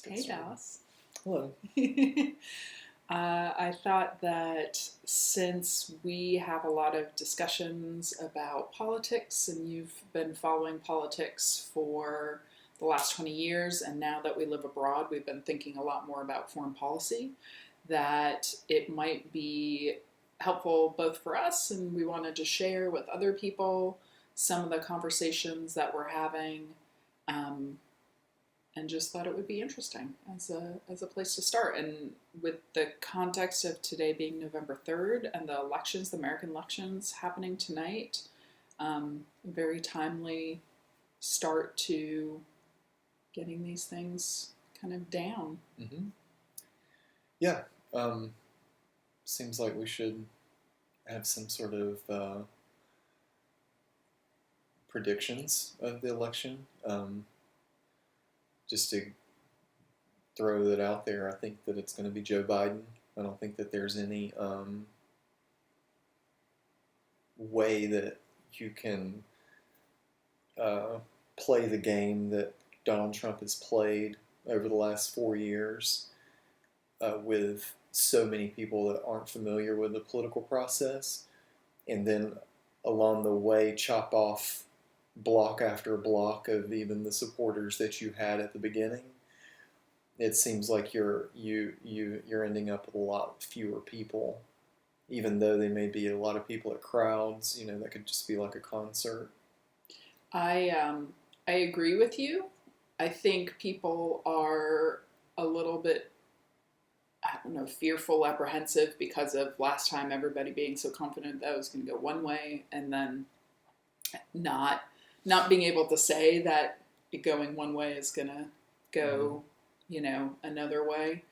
Hey, Dallas. Hello. I thought that since we have a lot of discussions about politics and you've been following politics for the last 20 years, and now that we live abroad, we've been thinking a lot more about foreign policy, that it might be helpful both for us and we wanted to share with other people some of the conversations that we're having. Um, and just thought it would be interesting as a place to start. And with the context of today being November 3rd and the elections, the American elections happening tonight, very timely start to getting these things kind of down. Mm-hmm. Yeah. Um, Seems like we should have some sort of predictions of the election. Just to throw that out there, I think that it's going to be Joe Biden. I don't think that there's any way that you can play the game that Donald Trump has played over the last 4 years with so many people that aren't familiar with the political process, and then along the way chop off block after block of even the supporters that you had at the beginning. It seems like you're ending up with a lot fewer people, even though they may be a lot of people at crowds. That could just be like a concert. I agree with you. I think people are a little bit, I don't know, fearful, apprehensive because of last time everybody being so confident that it was going to go one way, and then not not being able to say that it going one way is going to go, another way.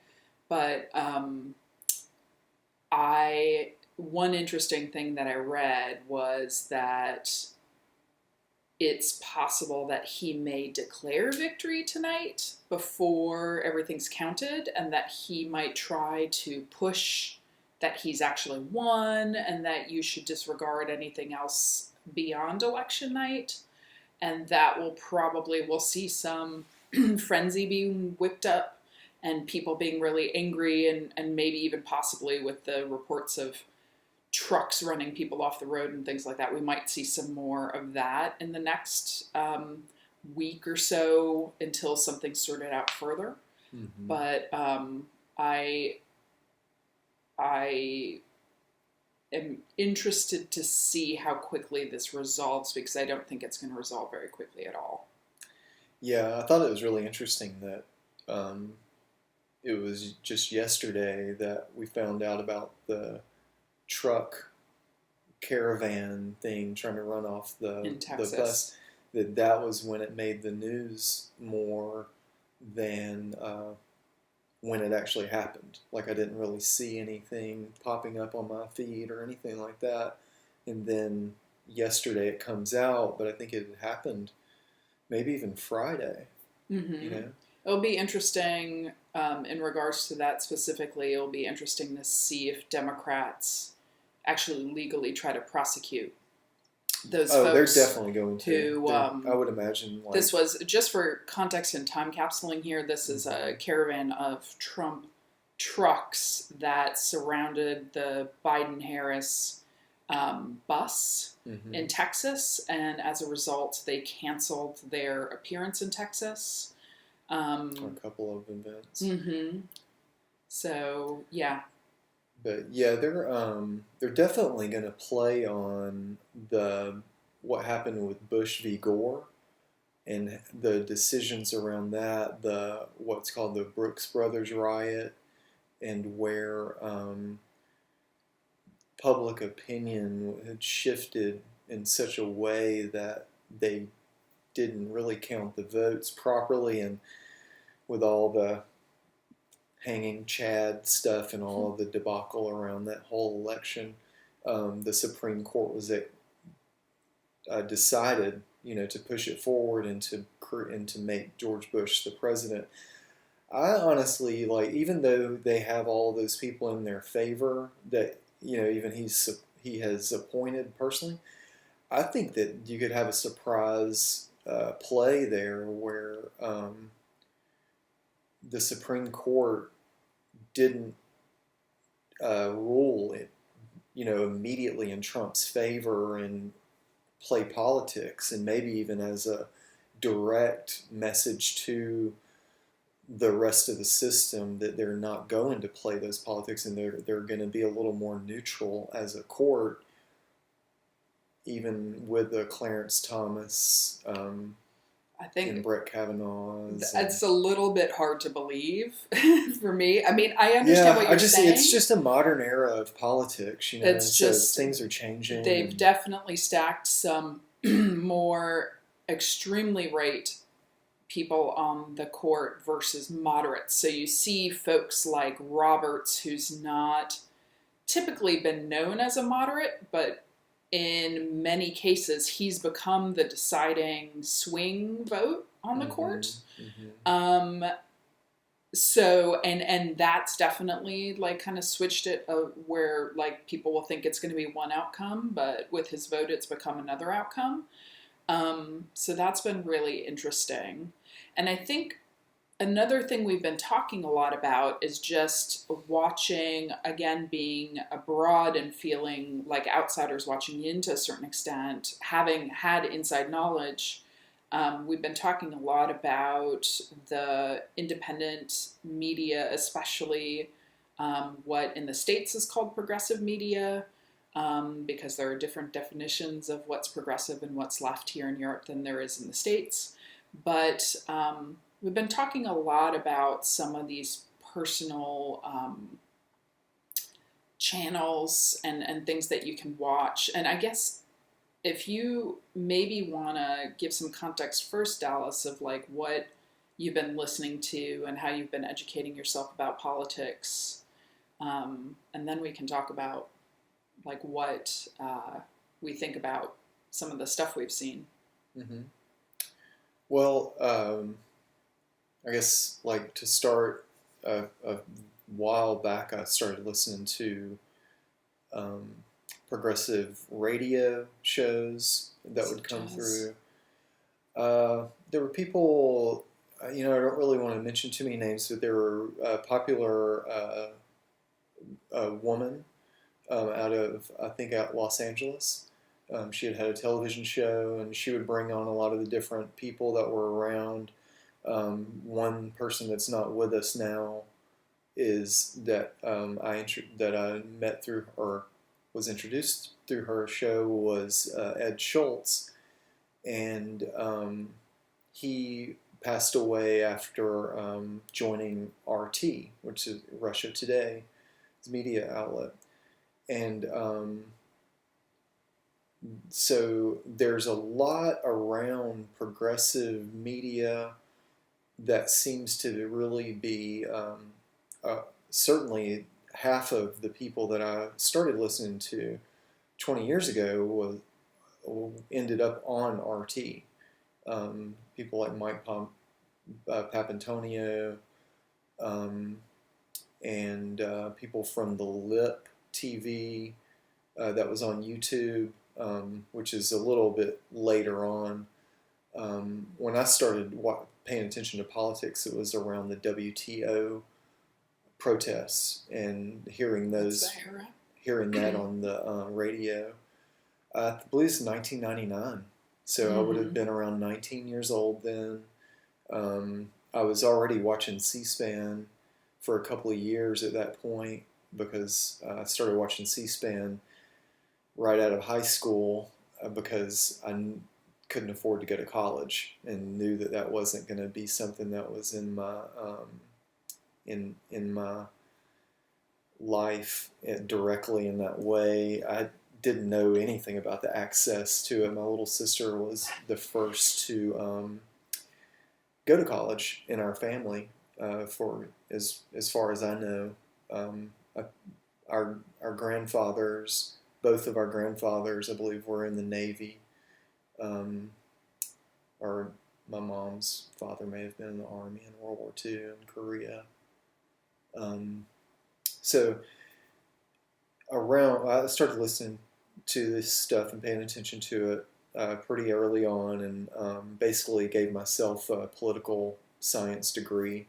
But I one interesting thing that I read was that it's possible that he may declare victory tonight before everything's counted, and that he might try to push that he's actually won and that you should disregard anything else beyond election night. And that we'll see some frenzy being whipped up and people being really angry, and maybe even possibly with the reports of trucks running people off the road and things like that. We might see some more of that in the next week or so until something's sorted out further. Mm-hmm. But I am interested to see how quickly this resolves, because I don't think it's going to resolve very quickly at all. Yeah, I thought it was really interesting that it was just yesterday that we found out about the truck caravan thing trying to run off In the bus. Texas. That was when it made the news more than when it actually happened. Like, I didn't really see anything popping up on my feed or anything like that. And then yesterday it comes out, but I think it had happened maybe even Friday. Mm-hmm. It'll be interesting in regards to that specifically. It'll be interesting to see if Democrats actually legally try to prosecute those Oh, they're folks definitely going who. to. I would imagine. This was, just for context and time capsuling here, this is a caravan of Trump trucks that surrounded the Biden-Harris bus in Texas, and as a result, they canceled their appearance in Texas. A couple of events. Mm-hmm. So, yeah. But yeah, they're definitely going to play on what happened with Bush v. Gore and the decisions around that, the what's called the Brooks Brothers riot, and where public opinion had shifted in such a way that they didn't really count the votes properly, and with all the hanging Chad stuff and all of the debacle around that whole election, the Supreme Court was decided, to push it forward and to make George Bush the president. I honestly, like, even though they have all those people in their favor that even he has appointed personally, I think that you could have a surprise play there where the Supreme Court didn't rule it, immediately in Trump's favor and play politics, and maybe even as a direct message to the rest of the system that they're not going to play those politics, and they're going to be a little more neutral as a court, even with the Clarence Thomas I think and Brett Kavanaugh's. it's a little bit hard to believe for me. I mean, I understand what you're saying. It's just a modern era of politics, It's so just things are changing. They've definitely stacked some more extremely right people on the court versus moderates. So you see folks like Roberts, who's not typically been known as a moderate, but in many cases he's become the deciding swing vote on the court. So and that's definitely like kind of switched it where like people will think it's going to be one outcome, but with his vote it's become another outcome. So that's been really interesting. And I think another thing we've been talking a lot about is just watching, again, being abroad and feeling like outsiders watching in to a certain extent, having had inside knowledge. We've been talking a lot about the independent media, especially what in the States is called progressive media, because there are different definitions of what's progressive and what's left here in Europe than there is in the States. But we've been talking a lot about some of these personal channels and things that you can watch. And I guess if you maybe want to give some context first, Dallas, of like what you've been listening to and how you've been educating yourself about politics, and then we can talk about like what we think about some of the stuff we've seen. Mm-hmm. Well, I guess like to start, a while back I started listening to progressive radio shows that would come through. There were people, I don't really want to mention too many names, but there were a popular woman out of, I think, out Los Angeles. She had a television show, and she would bring on a lot of the different people that were around. One person that's not with us now is that I met through, or was introduced through her show, was Ed Schultz, and he passed away after joining RT, which is Russia Today, his media outlet, and so there's a lot around progressive media that seems to really be certainly half of the people that I started listening to 20 years ago ended up on RT. People like Mike Papantonio, and people from the Lip TV that was on YouTube, which is a little bit later on. When I started paying attention to politics, it was around the WTO protests and hearing that on the radio. I believe it's 1999, so I would have been around 19 years old then. I was already watching C-SPAN for a couple of years at that point, because I started watching C-SPAN right out of high school because I couldn't afford to go to college and knew that wasn't going to be something that was in my in my life directly in that way. I didn't know anything about the access to it. My little sister was the first to go to college in our family, for as far as I know. Our grandfathers, both of our grandfathers, I believe, were in the Navy. Or my mom's father may have been in the Army in World War II in Korea. So I started listening to this stuff and paying attention to it pretty early on, and basically gave myself a political science degree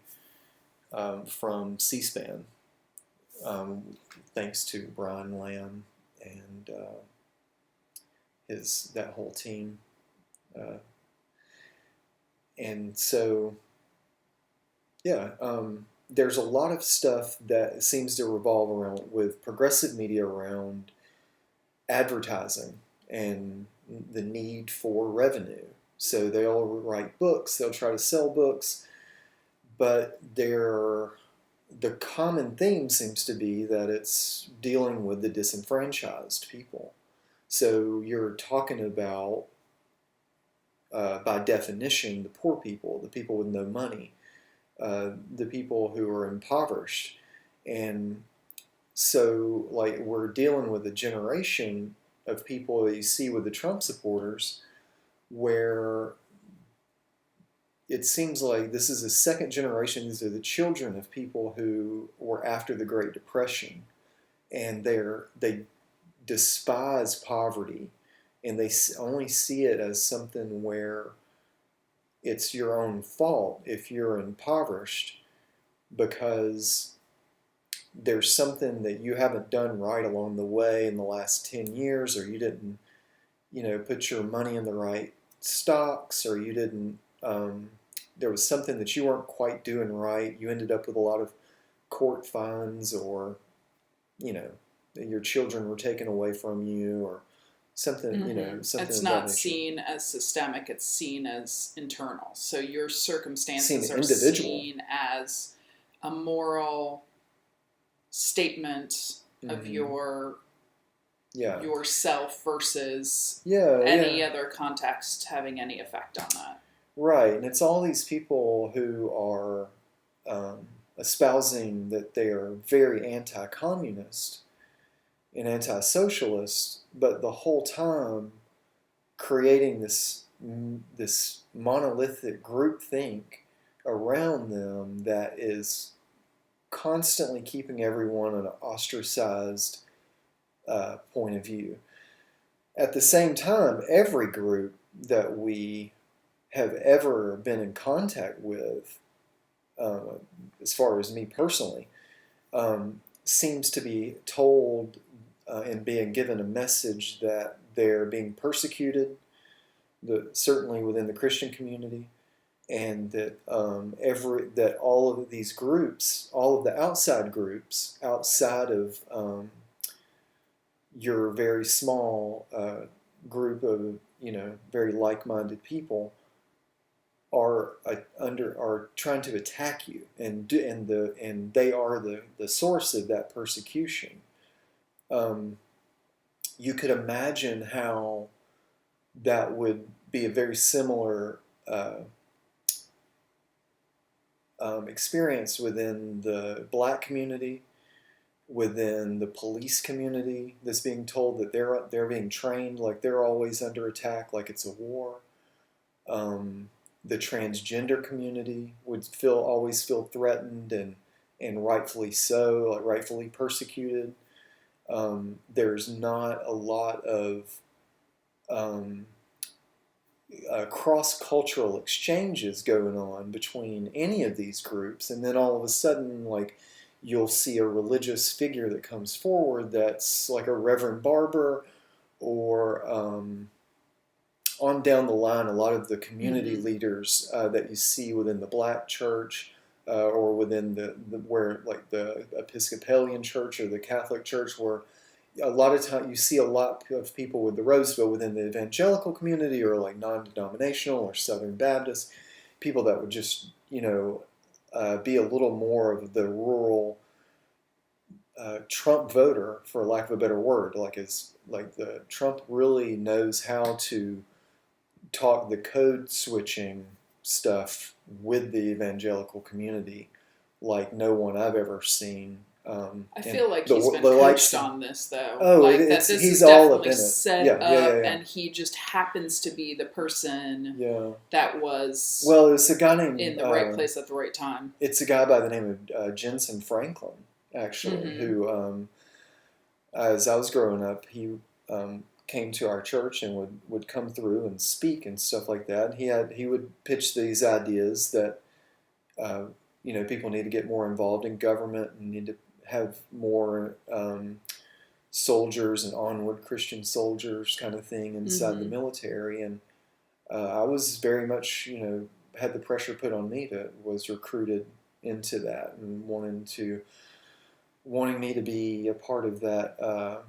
from C-SPAN, thanks to Brian Lamb and that whole team. And so, yeah, there's a lot of stuff that seems to revolve around with progressive media around advertising and the need for revenue. So they'll write books, they'll try to sell books, but the common theme seems to be that it's dealing with the disenfranchised people. So you're talking about, by definition, the poor people, the people with no money, the people who are impoverished. And so, like, we're dealing with a generation of people that you see with the Trump supporters where it seems like this is a second generation. These are the children of people who were after the Great Depression, and they despise poverty, and they only see it as something where it's your own fault if you're impoverished because there's something that you haven't done right along the way in the last 10 years, or you didn't, put your money in the right stocks, or you didn't, there was something that you weren't quite doing right. You ended up with a lot of court fines, or, your children were taken away from you, or something, something. It's not seen as systemic, it's seen as internal. So your circumstances are individual. Seen as a moral statement of yourself versus any other context having any effect on that. Right, and it's all these people who are espousing that they are very anti-communist and anti-socialist, but the whole time creating this monolithic groupthink around them that is constantly keeping everyone on an ostracized point of view. At the same time, every group that we have ever been in contact with, as far as me personally, seems to be told and being given a message that they're being persecuted, certainly within the Christian community, and that that all of these groups, all of the outside groups, outside of your very small group of very like-minded people, are trying to attack you, and they are the source of that persecution. You could imagine how that would be a very similar experience within the black community, within the police community, that's being told that they're being trained like they're always under attack, like it's a war. The transgender community would always feel threatened and rightfully so, like rightfully persecuted. There's not a lot of cross-cultural exchanges going on between any of these groups, and then all of a sudden, like, you'll see a religious figure that comes forward that's like a Reverend Barber, or on down the line, a lot of the community leaders that you see within the black church, or within where, like, the Episcopalian church or the Catholic church, where a lot of time you see a lot of people with the rose, but within the evangelical community, or like non-denominational or Southern Baptist, people that would just be a little more of the rural Trump voter, for lack of a better word. The Trump really knows how to talk the code switching stuff with the evangelical community like no one I've ever seen. I feel like he's been coached on this, though. Oh, like that this he's is all up definitely in it. set up, and he just happens to be the person that was. Well, it's a guy named in the right place at the right time. It's a guy by the name of Jensen Franklin, actually, who, as I was growing up, he came to our church and would come through and speak and stuff like that. He would pitch these ideas that people need to get more involved in government and need to have more soldiers and onward Christian soldiers kind of thing inside the military. And I was very much, had the pressure put on me was recruited into that and wanting me to be a part of that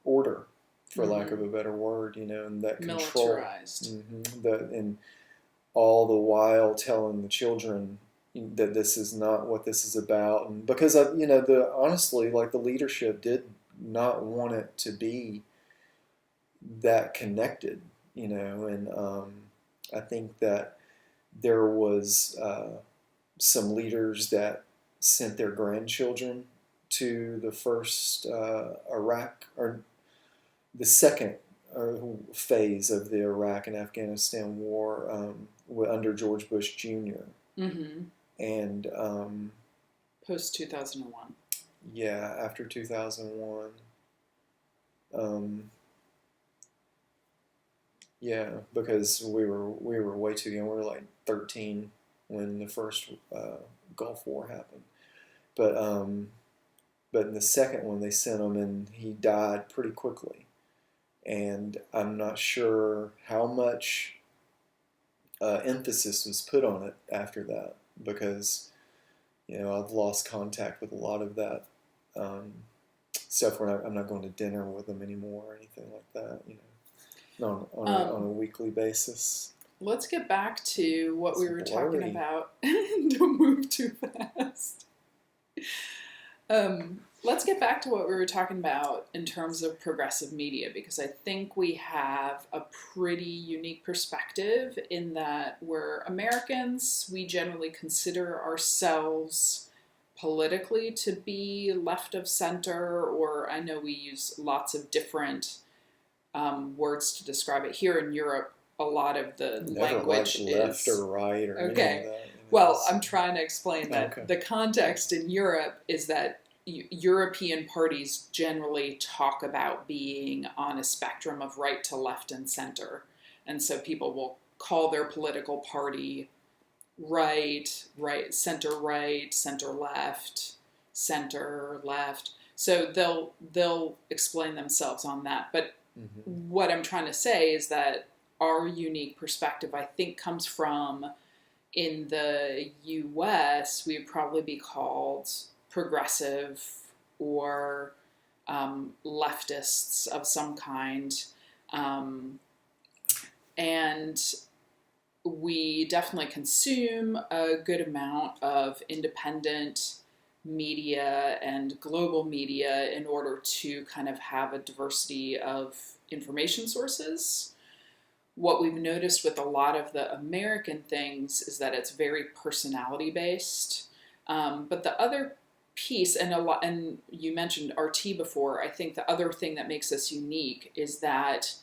order, for lack of a better word, and that control. Militarized. And all the while telling the children that this is not what this is about. And because, honestly, like the leadership did not want it to be that connected, and I think that there was some leaders that sent their grandchildren to the first Iraq, or the second phase of the Iraq and Afghanistan war under George Bush Jr. And post 2001. Yeah, after 2001. Yeah, because we were way too young. We were like 13 when the first Gulf War happened. But in the second one, they sent him, and he died pretty quickly. And I'm not sure how much emphasis was put on it after that, because I've lost contact with a lot of that stuff. I'm not going to dinner with them anymore or anything like that. On a weekly basis. Let's get back to what we were talking about. Don't move too fast. Let's get back to what we were talking about in terms of progressive media, because I think we have a pretty unique perspective in that we're Americans. We generally consider ourselves politically to be left of center, or I know we use lots of different words to describe it. Here in Europe, a lot of the language like left or right or okay. Any of that, Well, I'm trying to explain that okay. The context in Europe is that European parties generally talk about being on a spectrum of right to left and center. And so people will call their political party right, center left, center left. So they'll explain themselves on that. But what I'm trying to say is that our unique perspective, I think, comes from, in the U.S., we would probably be called progressive or leftists of some kind. And we definitely consume a good amount of independent media and global media in order to kind of have a diversity of information sources. What we've noticed with a lot of the American things is that it's very personality based. But the other piece, and you mentioned RT before, I think the other thing that makes us unique is that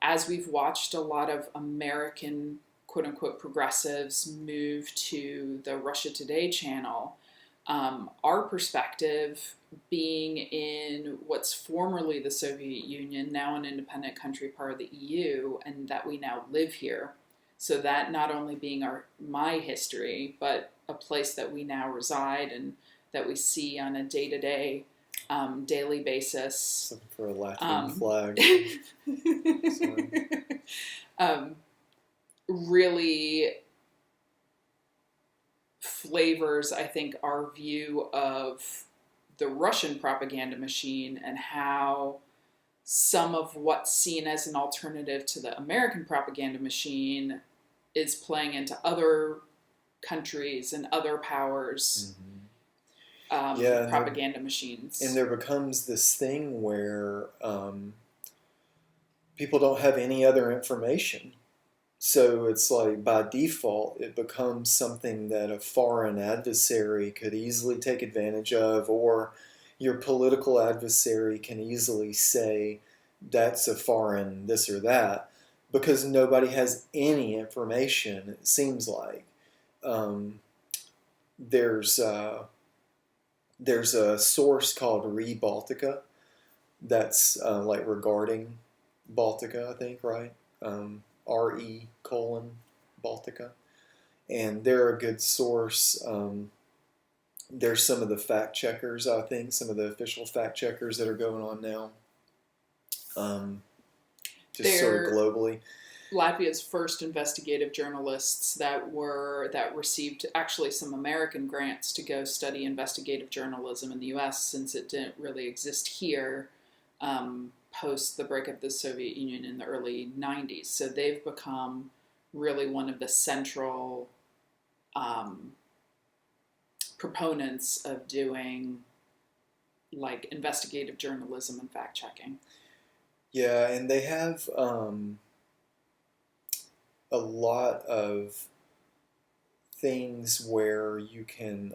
as we've watched a lot of American quote unquote progressives move to the Russia Today channel, our perspective, being in what's formerly the Soviet Union, now an independent country, part of the EU, and that we now live here. So that not only being my history, but a place that we now reside and that we see on a day-to-day, daily basis. Looking for a Latvian flag. Really flavors, I think, our view of the Russian propaganda machine and how some of what's seen as an alternative to the American propaganda machine is playing into other countries and other powers' propaganda machines. And there becomes this thing where people don't have any other information. So it's like by default, it becomes something that a foreign adversary could easily take advantage of, or your political adversary can easily say that's a foreign this or that, because nobody has any information, it seems like. There's a source called Baltica that's like regarding Baltica, I think, right? RE:, Baltica. and they're a good source. There's some of the fact checkers, I think, some of the official fact checkers that are going on now, just sort of They're globally. Latvia's first investigative journalists that received actually some American grants to go study investigative journalism in the U.S. since it didn't really exist here post the breakup of the Soviet Union in the early '90s. So they've become really one of the central proponents of doing like investigative journalism and fact checking. Yeah, and they have a lot of things where you can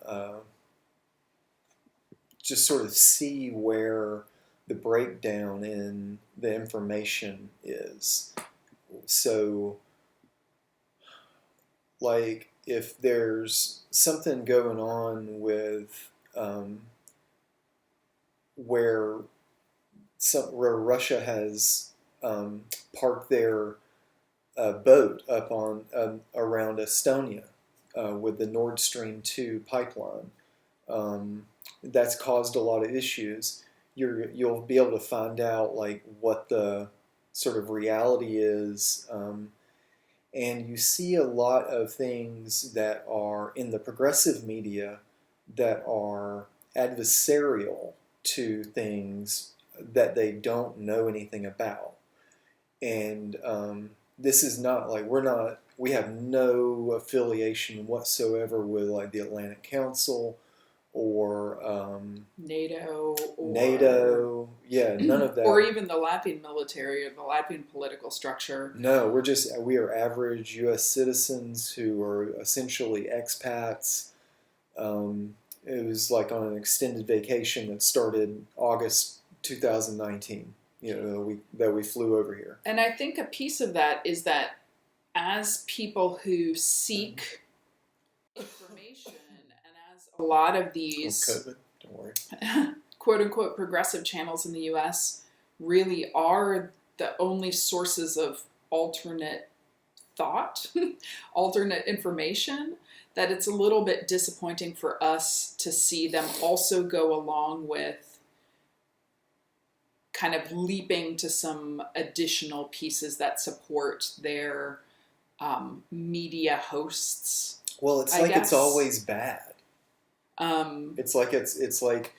just sort of see where the breakdown in the information is. So, like, if there's something going on with where where Russia has parked their boat up on around Estonia with the Nord Stream 2 pipeline. That's caused a lot of issues. You'll be able to find out like what the sort of reality is, and you see a lot of things that are in the progressive media that are adversarial to things that they don't know anything about. And this is not like we have no affiliation whatsoever with like the Atlantic Council or NATO. Yeah, none of that. Or even the Latvian military or the Latvian political structure. No, we are average U.S. citizens who are essentially expats. It was like on an extended vacation that started August 2019. That we flew over here. And I think a piece of that is that as people who seek information and as a lot of these COVID, don't worry. quote unquote progressive channels in the US really are the only sources of alternate thought, alternate information, that it's a little bit disappointing for us to see them also go along with kind of leaping to some additional pieces that support their media hosts. Well, it's like it's always bad. It's like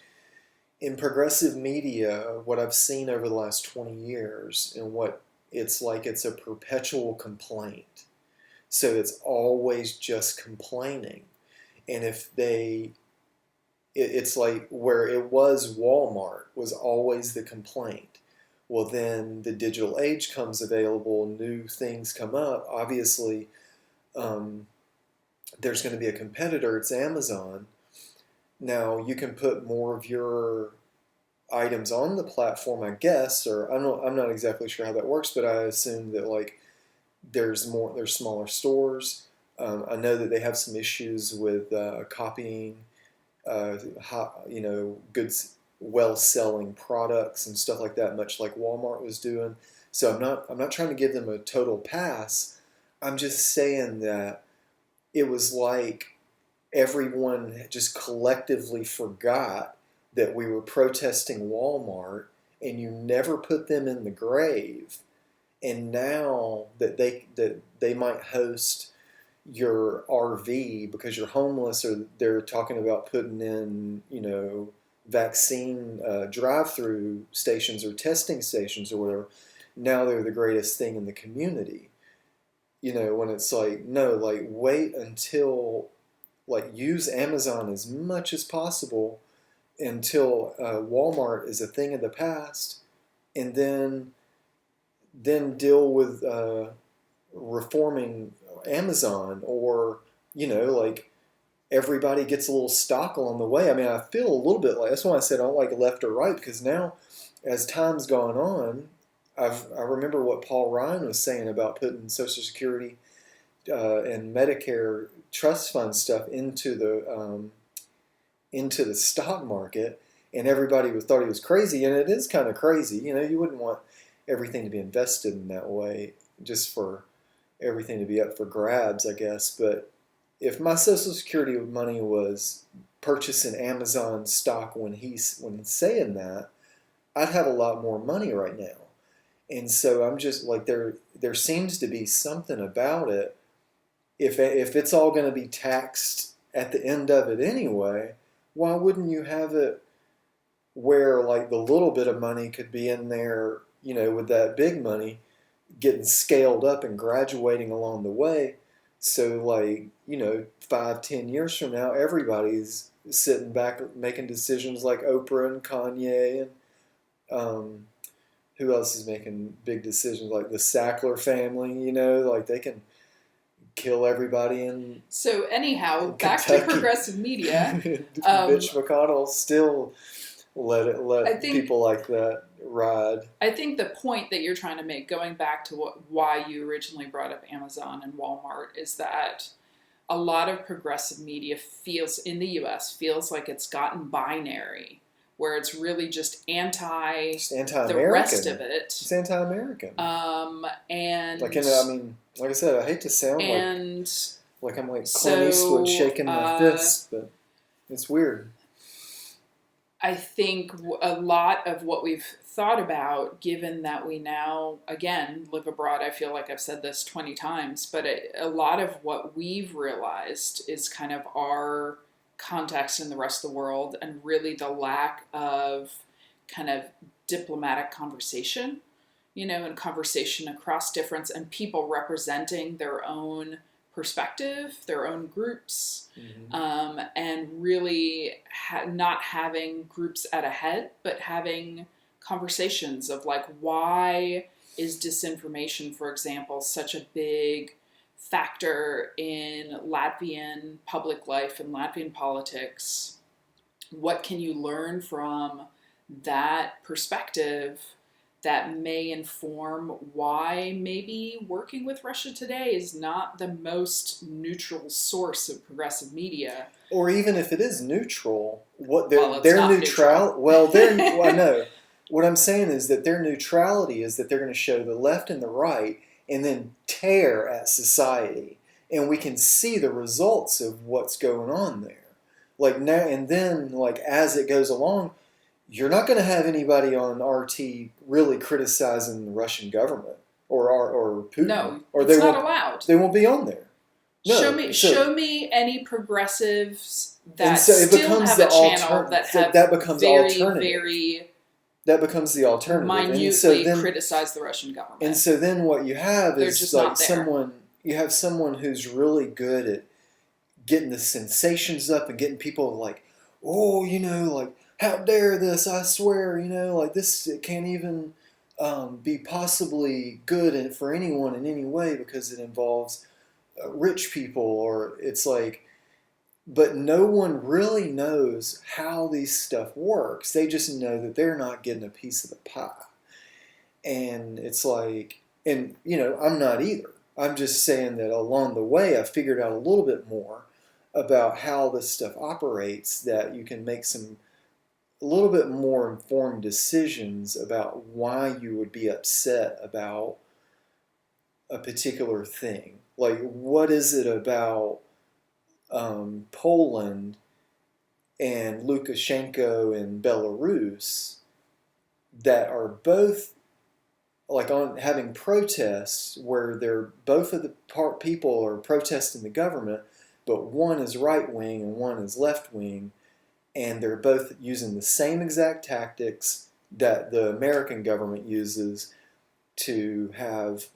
in progressive media, what I've seen over the last 20 years, and what it's like, it's a perpetual complaint. So it's always just complaining. And if it's like where it was Walmart was always the complaint. Well, then the digital age comes available, new things come up. Obviously, there's going to be a competitor. It's Amazon. Now you can put more of your items on the platform, I guess, or I'm not exactly sure how that works, but I assume that like there's smaller stores. I know that they have some issues with copying. Goods, well-selling products and stuff like that, much like Walmart was doing. So I'm not trying to give them a total pass. I'm just saying that it was like everyone just collectively forgot that we were protesting Walmart, and you never put them in the grave. And now that they might host your RV because you're homeless, or they're talking about putting in, vaccine drive-through stations or testing stations or whatever. Now they're the greatest thing in the community. When it's like, no, like wait until, like use Amazon as much as possible until Walmart is a thing of the past, and then deal with reforming Amazon, or like everybody gets a little stock along the way. I mean, I feel a little bit like, that's why I said I don't like left or right, because now as time's gone on, I remember what Paul Ryan was saying about putting Social Security and Medicare trust fund stuff into the stock market, and everybody thought he was crazy, and it is kind of crazy. You wouldn't want everything to be invested in that way, just for everything to be up for grabs, I guess. But if my Social Security money was purchasing Amazon stock when he's saying that, I'd have a lot more money right now. And so I'm just like there seems to be something about it. If it's all going to be taxed at the end of it anyway, why wouldn't you have it where like the little bit of money could be in there, with that big money getting scaled up and graduating along the way. So like, 5, 10 years from now, everybody's sitting back making decisions like Oprah and Kanye and who else is making big decisions like the Sackler family, like they can kill everybody in So anyhow, back Kentucky. to progressive media. Mitch McConnell still let people like that ride. I think the point that you're trying to make, going back to why you originally brought up Amazon and Walmart, is that a lot of progressive media in the U.S. feels like it's gotten binary, where it's really just anti-American. the rest of it. It's anti-American. And like I said, I hate to sound like I'm like Clint Eastwood shaking my fist, but it's weird. I think a lot of what we've thought about, given that we now, again, live abroad, I feel like I've said this 20 times, but a lot of what we've realized is kind of our context in the rest of the world and really the lack of kind of diplomatic conversation, and conversation across difference and people representing their own perspective, their own groups, and really not having groups at a head, but having conversations of like, why is disinformation, for example, such a big factor in Latvian public life and Latvian politics? What can you learn from that perspective that may inform why maybe working with Russia Today is not the most neutral source of progressive media? Or even if it is neutral, their neutral. Well, I know. What I'm saying is that their neutrality is that they're going to show the left and the right and then tear at society. And we can see the results of what's going on there. Like now and then, like as it goes along, you're not going to have anybody on RT really criticizing the Russian government or Putin. No, or it's not allowed. They won't be on there. No, show me any progressives that still have a channel that have that becomes alternative. very that becomes the alternative. Minutely criticize the Russian government. And so then what you have is like someone who's really good at getting the sensations up and getting people like, oh, like, how dare this, I swear, like this, it can't even be possibly good for anyone in any way because it involves rich people, or it's like, but no one really knows how these stuff works. They just know that they're not getting a piece of the pie. And it's like, and I'm not either. I'm just saying that along the way I figured out a little bit more about how this stuff operates, that you can make a little bit more informed decisions about why you would be upset about a particular thing. Like, what is it about Poland and Lukashenko and Belarus that are both like on having protests where they're both of the people are protesting the government, but one is right wing and one is left wing, and they're both using the same exact tactics that the American government uses to have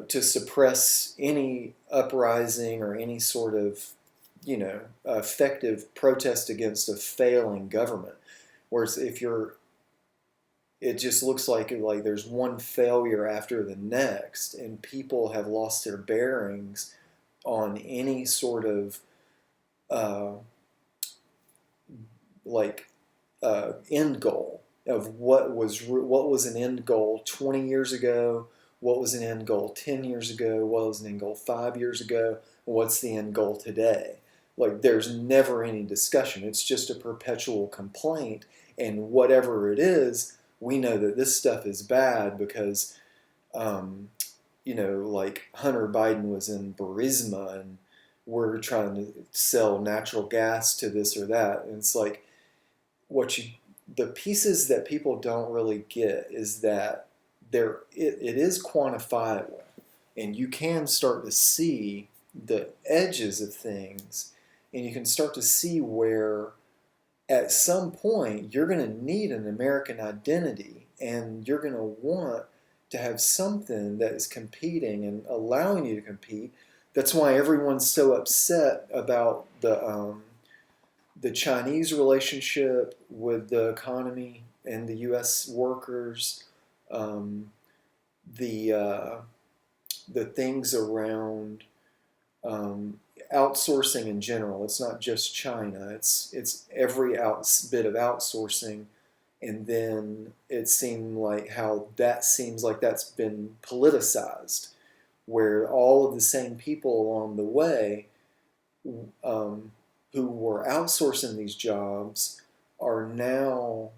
to suppress any uprising or any sort of effective protest against a failing government. Whereas it just looks like there's one failure after the next, and people have lost their bearings on any sort of end goal of what was an end goal 20 years ago, what was an end goal 10 years ago, what was an end goal 5 years ago, and what's the end goal today. Like, there's never any discussion. It's just a perpetual complaint, and whatever it is, we know that this stuff is bad because, like Hunter Biden was in Burisma and we're trying to sell natural gas to this or that. And it's like the pieces that people don't really get is that it is quantifiable, and you can start to see the edges of things, and you can start to see where at some point you're going to need an American identity, and you're going to want to have something that is competing and allowing you to compete. That's why everyone's so upset about the Chinese relationship with the economy and the U.S. workers, the things around outsourcing in general. It's not just China. It's every bit of outsourcing, and then it seemed like that's been politicized, where all of the same people along the way who were outsourcing these jobs are now,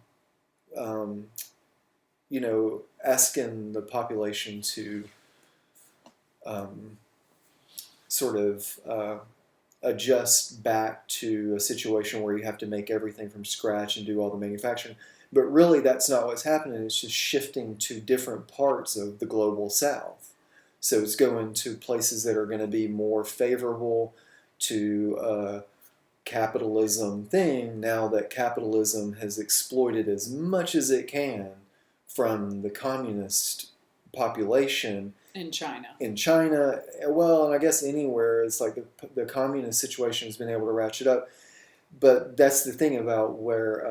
asking the population to sort of adjust back to a situation where you have to make everything from scratch and do all the manufacturing. But really, that's not what's happening. It's just shifting to different parts of the global south. So it's going to places that are going to be more favorable to capitalism thing, now that capitalism has exploited as much as it can from the communist population in China. Well, and I guess anywhere, it's like the communist situation has been able to ratchet up. But that's the thing about where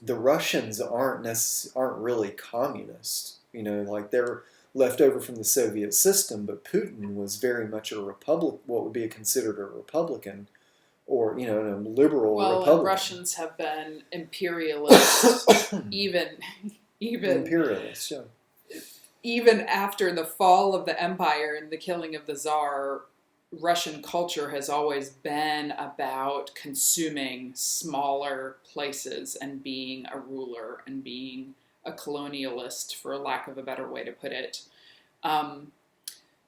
the Russians aren't really communist. Like they're left over from the Soviet system, but Putin was very much a republic, what would be considered a Republican, or a liberal Republican. Well, Russians have been imperialist, even imperialist, yeah. Even after the fall of the empire and the killing of the Tsar. Russian culture has always been about consuming smaller places and being a ruler and being a colonialist, for lack of a better way to put it.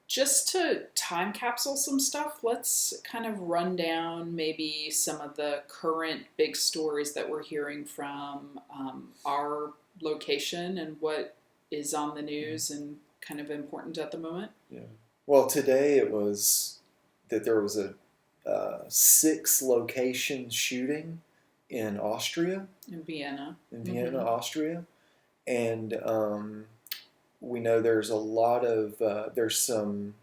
Just to time capsule some stuff, let's kind of run down maybe some of the current big stories that we're hearing from our location and what is on the news and kind of important at the moment. Yeah. Well, today it was that there was a 6-location shooting in Austria. In Vienna. Austria. And we know there's a lot of, there's some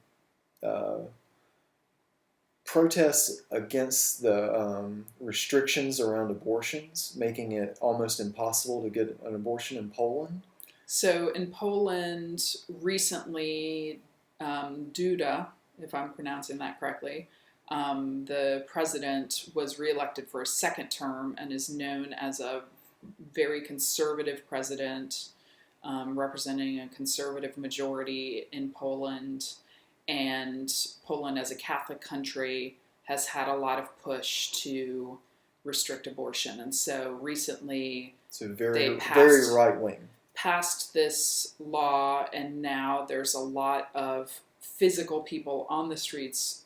protests against the restrictions around abortions, making it almost impossible to get an abortion in Poland. So in Poland, recently, Duda, if I'm pronouncing that correctly, the president was reelected for a second term and is known as a very conservative president, representing a conservative majority in Poland. And Poland, as a Catholic country, has had a lot of push to restrict abortion. And so recently, very right wing. Passed this law, and now there's a lot of physical people on the streets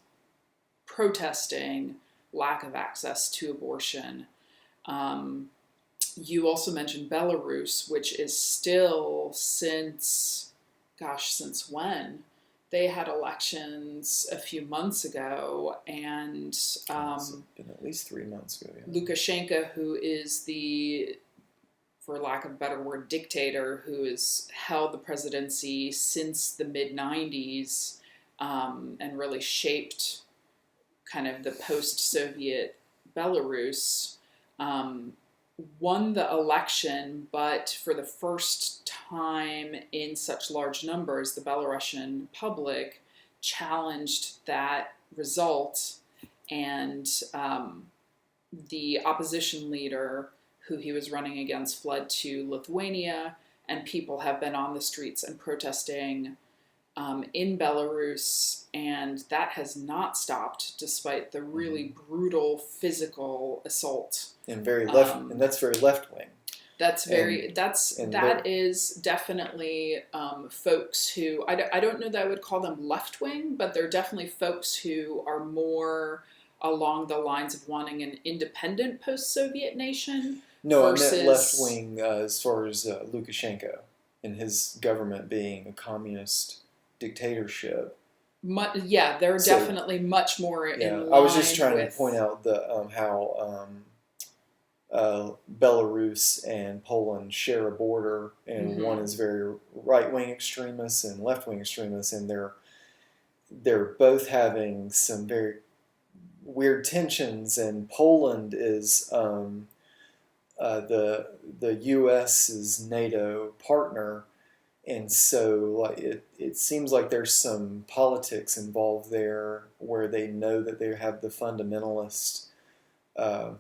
protesting lack of access to abortion. You also mentioned Belarus, which is still since when? They had elections a few months ago, and It's been at least 3 months ago. Yeah. Lukashenko, who is the, for lack of a better word, dictator, who has held the presidency since the mid-90s and really shaped kind of the post-Soviet Belarus, won the election, but for the first time in such large numbers, the Belarusian public challenged that result, and the opposition leader who he was running against fled to Lithuania, and people have been on the streets and protesting in Belarus, and that has not stopped despite the really brutal physical assault. And and that's very left wing. That's very, and that is definitely folks who, I don't know that I would call them left wing, but they're definitely folks who are more along the lines of wanting an independent post-Soviet nation no, I meant left versus, wing as far as Lukashenko and his government being a communist dictatorship. yeah, they're So definitely much more yeah, in I was just line trying to point with, out how Belarus and Poland share a border, and one mhm. is very right wing extremists and left wing extremists, and they're both having some very weird tensions. And Poland is the U.S.'s NATO partner, and so like it seems like there's some politics involved there where they know that they have the fundamentalist uh,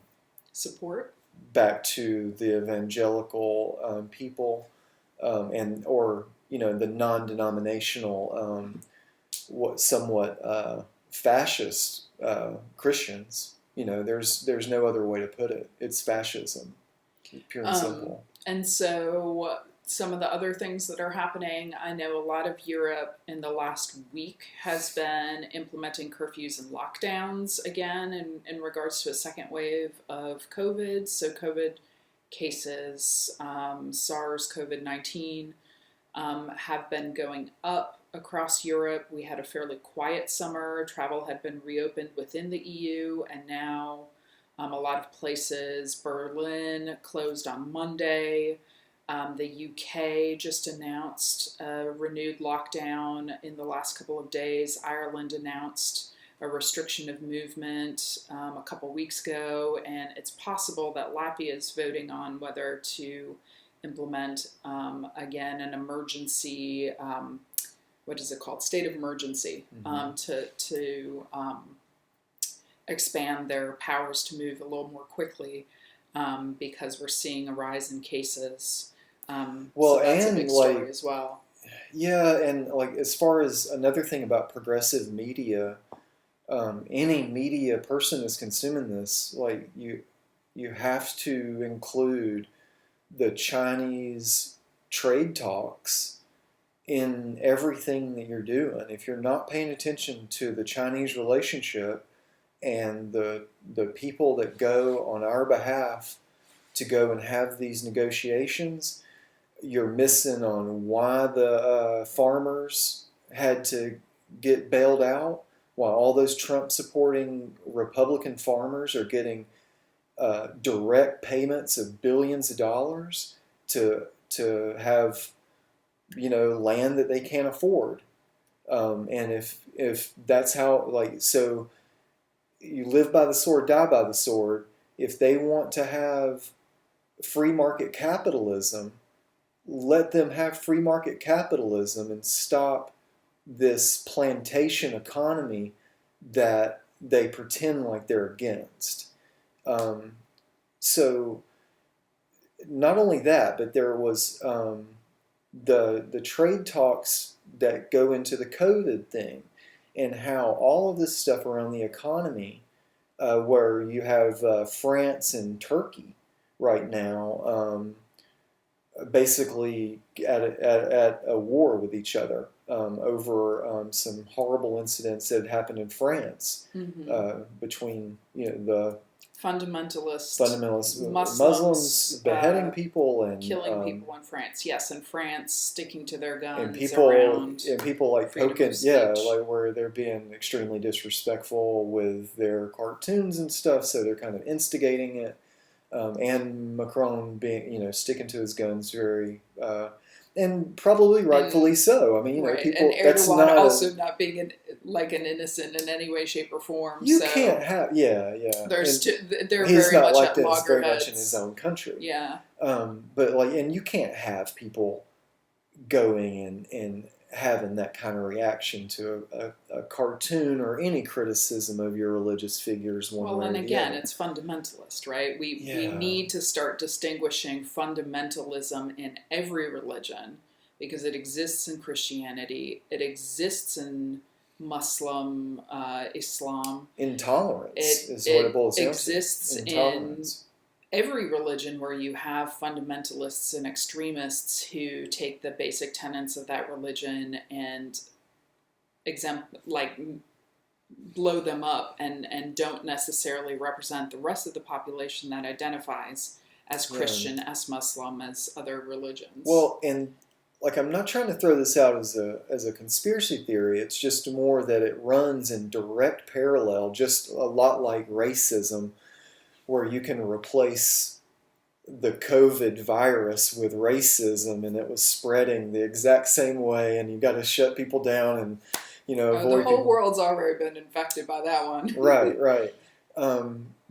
Support. back to the evangelical people, and or the non-denominational what somewhat fascist Christians. There's no other way to put it. It's fascism, pure and Um, simple. and so some of the other things that are happening, I know a lot of Europe in the last week has been implementing curfews and lockdowns again in regards to a second wave of COVID. So COVID cases, SARS COVID-19, have been going up across Europe. We had a fairly quiet summer. Travel had been reopened within the EU, and now a lot of places, Berlin closed on Monday. The UK just announced a renewed lockdown in the last couple of days. Ireland announced a restriction of movement a couple weeks ago, and it's possible that Latvia is voting on whether to implement again an emergency. What is it called? State of emergency Mm-hmm. to expand their powers to move a little more quickly because we're seeing a rise in cases. Well, So that's a and big story as well. yeah, and like as far as another thing about progressive media, any media person is consuming this, like you have to include the Chinese trade talks in everything that you're doing. If you're not paying attention to the Chinese relationship and the people that go on our behalf to go and have these negotiations, you're missing on why the farmers had to get bailed out, while all those Trump supporting Republican farmers are getting direct payments of billions of dollars to have land that they can't afford. And if that's how, like, so you live by the sword, die by the sword. If they want to have free market capitalism, let them have free market capitalism and stop this plantation economy that they pretend like they're against. Um, so not only that, but there was the trade talks that go into the COVID thing, and how all of this stuff around the economy, where you have France and Turkey right now, basically at a war with each other over some horrible incidents that happened in France Mm-hmm. between the Fundamentalist fundamentalist Muslims Muslims beheading people killing people in France. Yes, in France, sticking to their and guns people around and people like freedom poking, of yeah, speech. like where they're being extremely disrespectful with their cartoons and stuff, so they're kind of instigating it. And Macron being, sticking to his guns very, and probably rightfully And so. I mean, right, and people, that's Erdogan not a, also not being like an innocent in any way, shape, or form. you can't So have, yeah, yeah. there's And two, they're he's very not much like at this very much in his loggerheads. own country. Yeah. But like, and you can't have people going and having that kind of reaction to a cartoon or any criticism of your religious figures one Well, way and or the again, other. it's fundamentalist, right? We Yeah. need to start distinguishing fundamentalism in every religion because it exists in Christianity, it exists in Muslim Islam, Intolerance it is what it it boils down to. exists in Intolerance. every religion where you have fundamentalists and extremists who take the basic tenets of that religion and blow them up and don't necessarily represent the rest of the population that identifies as Christian, as Muslim, as other religions. Well, and like, I'm not trying to throw this out as a conspiracy theory. It's just more that it runs in direct parallel, just a lot like racism, where you can replace the COVID virus with racism, and it was spreading the exact same way, and you got to shut people down and, avoid the whole world's already been infected by that one. Right.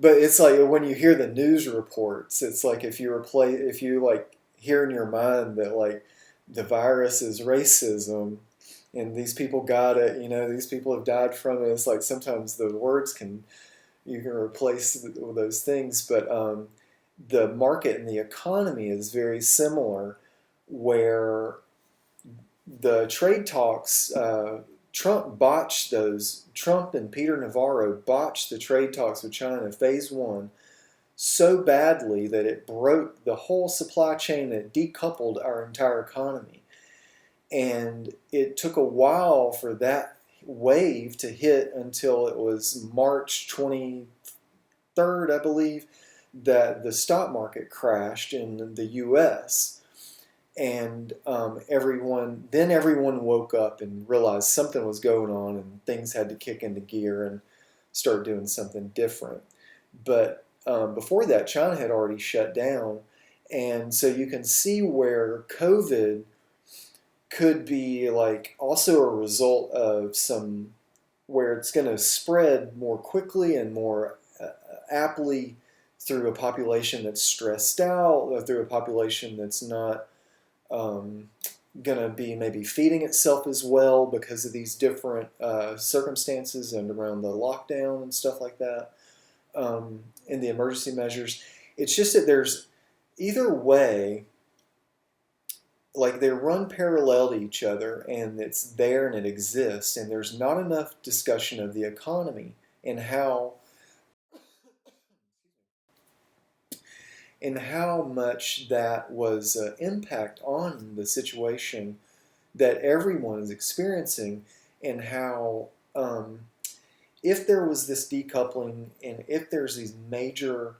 But it's like when you hear the news reports, it's like if you like hear in your mind that like the virus is racism and these people got it, these people have died from it. It's like sometimes the words you can replace those things, but the market and the economy is very similar, where the trade talks, Trump and Peter Navarro botched the trade talks with China, phase one, so badly that it broke the whole supply chain. It decoupled our entire economy. And it took a while for that wave to hit until it was March 23rd, I believe, that the stock market crashed in the U.S., and everyone woke up and realized something was going on and things had to kick into gear and start doing something different. But before that, China had already shut down. And so you can see where COVID could be like also a result of where it's going to spread more quickly and more aptly through a population that's stressed out, or through a population that's not going to be maybe feeding itself as well because of these different circumstances and around the lockdown and stuff like that, and the emergency measures. It's just that there's either way, like they run parallel to each other, and it's there and it exists, and there's not enough discussion of the economy and how much that was impact on the situation that everyone is experiencing, and how if there was this decoupling and if there's these major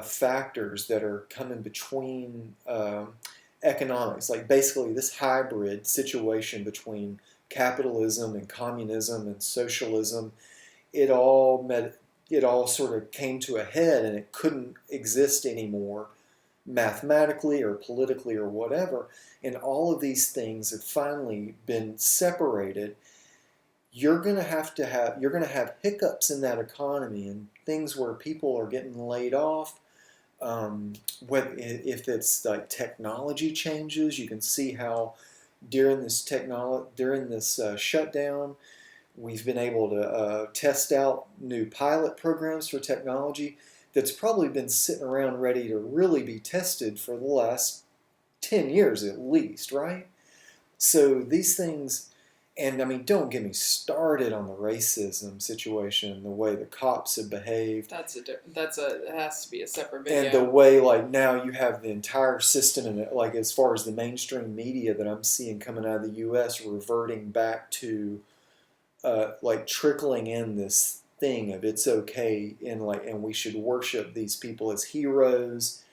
factors that are coming between economics, like basically this hybrid situation between capitalism and communism and socialism, it all sort of came to a head, and it couldn't exist anymore mathematically or politically or whatever, and all of these things have finally been separated. You're going to have hiccups in that economy and things where people are getting laid off. If it's like technology changes, you can see how during this shutdown, we've been able to test out new pilot programs for technology that's probably been sitting around ready to really be tested for the last 10 years at least, right? So these things, and I mean, don't get me started on the racism situation, the way the cops have behaved. It has to be a separate video. And the way, like, now you have the entire system, and like as far as the mainstream media that I'm seeing coming out of the U.S. reverting back to like trickling in this thing of it's okay and we should worship these people as heroes.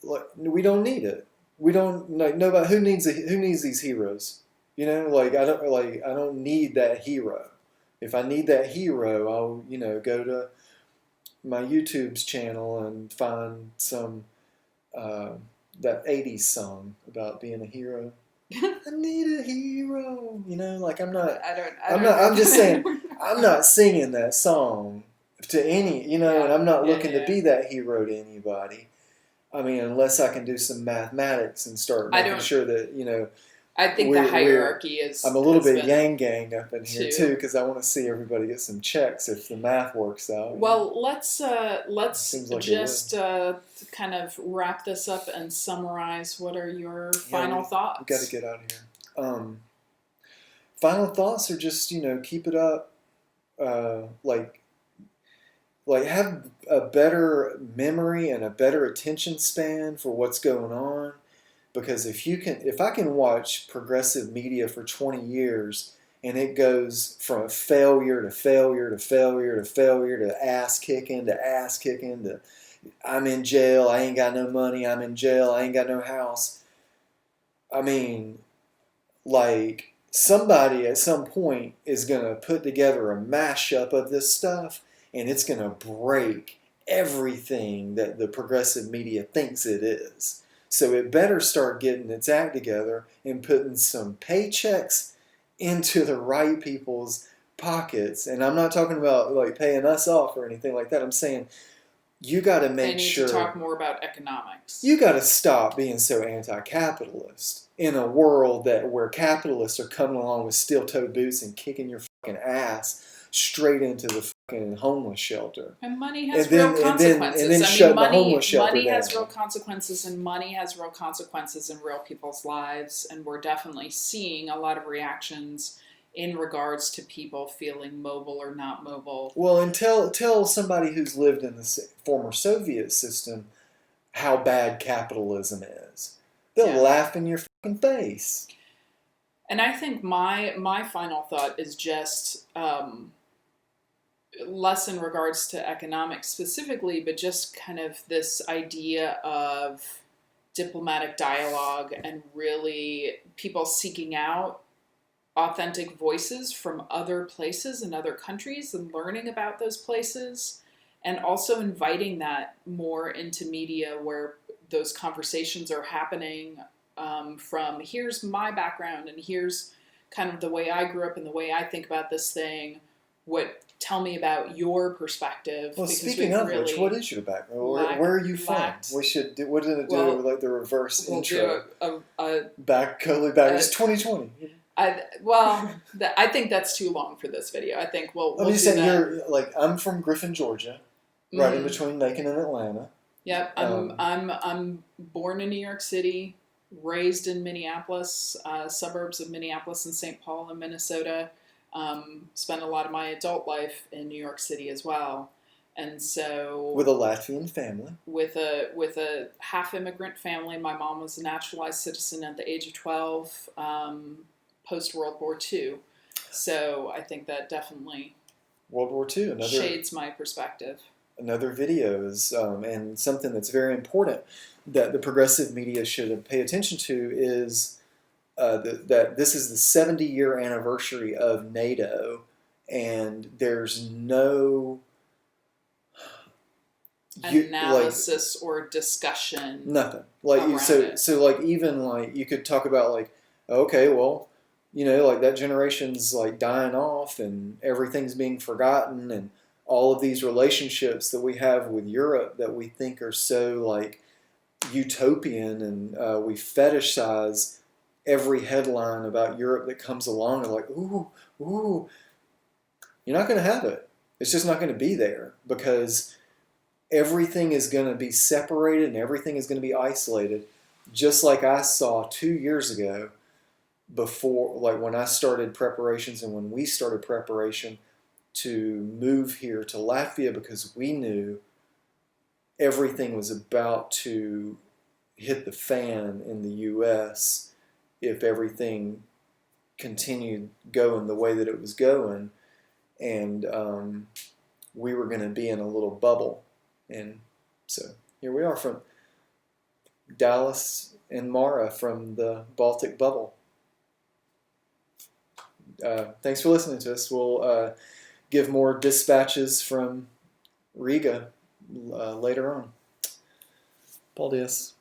Like, we don't need it. We don't like nobody who needs these heroes. Like I don't need that hero. If I need that hero, I'll go to my YouTube's channel and find some that 80s song about being a hero. I need a hero, like I'm just saying, I'm not singing that song to any, and I'm not looking to be that hero to anybody. I mean, unless I can do some mathematics and start making sure that, I think the hierarchy is. I'm a little bit yang gang up in here too, because I want to see everybody get some checks if the math works out. Well, let's just kind of wrap this up and summarize. What are your final thoughts? We've got to get out of here. Final thoughts are just keep it up. Like like have a better memory and a better attention span for what's going on. Because if I can watch progressive media for 20 years and it goes from failure to failure to failure to failure to ass kicking to I'm in jail, I ain't got no money, I'm in jail, I ain't got no house. I mean, like somebody at some point is going to put together a mashup of this stuff and it's going to break everything that the progressive media thinks it is. So it better start getting its act together and putting some paychecks into the right people's pockets. And I'm not talking about like paying us off or anything like that. I'm saying you got to make sure. They need to talk more about economics. You got to stop being so anti-capitalist in a world where capitalists are coming along with steel-toed boots and kicking your fucking ass straight into the fucking homeless shelter. And money has real consequences. And then shutting the homeless shelter money down. has real consequences, and money has real consequences in real people's lives. And we're definitely seeing a lot of reactions in regards to people feeling mobile or not mobile. Well, and tell somebody who's lived in the former Soviet system how bad capitalism is. They'll laugh in your fucking face. And I think my final thought is just less in regards to economics specifically, but just kind of this idea of diplomatic dialogue and really people seeking out authentic voices from other places and other countries and learning about those places, and also inviting that more into media where those conversations are happening from here's my background and here's kind of the way I grew up and the way I think about this thing. Tell me about your perspective. Well, speaking of which, what is your background? Where are you from? We should do, what did it do with like the reverse intro? Back. It's 2020. I think that's too long for this video. I think we'll I'm just saying I'm from Griffin, Georgia, right in between Macon and Atlanta. Yep, I'm born in New York City, raised in Minneapolis, suburbs of Minneapolis and St. Paul in Minnesota. Spent a lot of my adult life in New York City as well, and so with a Latvian family, with a half immigrant family. My mom was a naturalized citizen at the age of 12. Post World War II, so I think that definitely World War II shades my perspective. Another video is and something that's very important that the progressive media should pay attention to is that this is the 70-year anniversary of NATO, and there's no analysis or discussion. Nothing so like even like you could talk about like, okay, well, you know, like that generation's like dying off and everything's being forgotten, and all of these relationships that we have with Europe that we think are so like utopian, and we fetishize every headline about Europe that comes along and like, ooh, you're not going to have it. It's just not going to be there because everything is going to be separated and everything is going to be isolated, just like I saw 2 years ago. Before, like when I started preparations and when we started preparation to move here to Latvia, because we knew everything was about to hit the fan in the U.S. if everything continued going the way that it was going, and we were going to be in a little bubble. And so here we are from Dallas and Mara from the Baltic bubble. Thanks for listening to us. We'll give more dispatches from Riga later on. Paldies.